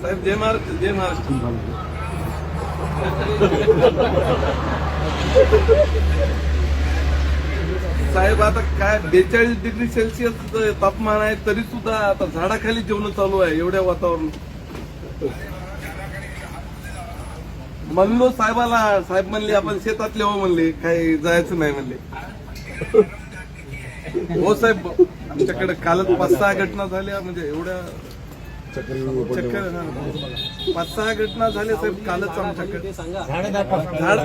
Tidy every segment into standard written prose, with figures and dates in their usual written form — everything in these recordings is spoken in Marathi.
साहेब जय महाराष्ट्र, जय महाराष्ट्र. साहेब आता काय 42 डिग्री सेल्सिअस तापमान आहे, तरी सुद्धा आता झाडाखाली जेवण चालू आहे एवढ्या वातावरण. म्हणलो साहेबाला, साहेब म्हणले आपण शेतातले हो म्हणले, काही जायचं नाही म्हणले. हो साहेब, आमच्याकडे कालच 5-6 घटना झाल्या, म्हणजे एवढ्या 5-6 घटना झाल्या साहेब कालच आमच्याकडे. झाड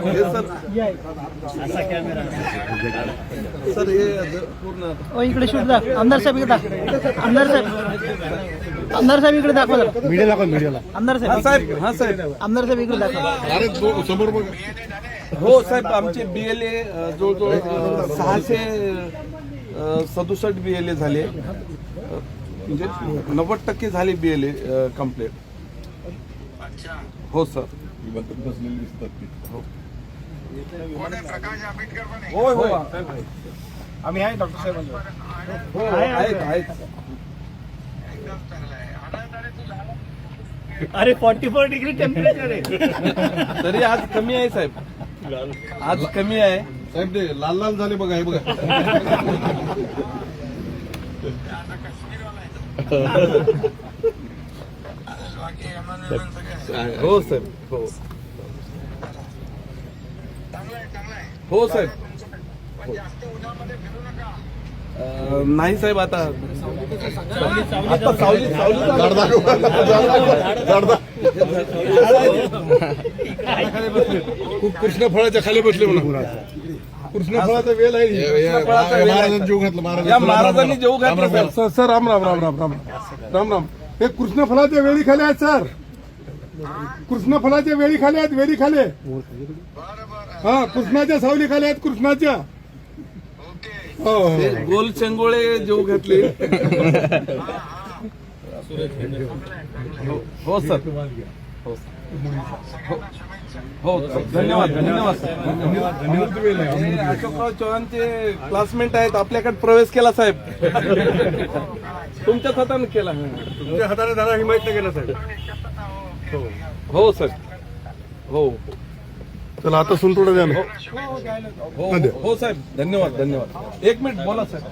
हे सर हे पूर्ण इकडे शूट दाखव. आमदार साहेब इकडे दाखव. आमदार साहेब इकडे दाखवा. मीडिया दाखवा. मीडियाला आमदार साहेब. हा साहेब, आमदार साहेब इकडे दाखवा. समोर बघ. हो साहेब, आमचे BLA जवळजवळ 667 BLA झाले, म्हणजे 90% झाले BLA कम्प्लीट. हो सर. हो हो आम्ही आहे डॉक्टर साहेब. हो आहेत. अरे 44 डिग्री टेम्परेचर आहे. तरी आज कमी आहे साहेब, आज कमी आहे साहेब. ते लाल लाल झाले बघा, हे बघा. हो साहेब. हो हो साहेब. नाही साहेब, आता सावली खूप कृष्ण फळाच्या खाली बसले म्हणून. कृष्ण फळाचा वेल आहे. महाराजांनी जीव घातला. या महाराजांनी जेव घातलं. सर राम राम राम राम राम राम राम. हे कृष्ण फळाच्या वेळी खाली आहेत सर. कृष्ण फळाच्या वेळी खाली आहेत, वेळी खाली. हा, कृष्णाच्या सावली खाली आहेत, कृष्णाच्या. हो गोल चंगोळे जेव घातले. हो सर. हो धन्यवाद. अशोकराव चव्हाणचे क्लासमेट आहेत, आपल्याकडे प्रवेश केला साहेब. तुमच्याच हाताने केला. तुमच्या हाताने झाला, ही माहिती केलं साहेब. हो सर. हो चला आता सुनतोडा द्या ना. हो साहेब, धन्यवाद. 1 मिनिट बोला साहेब.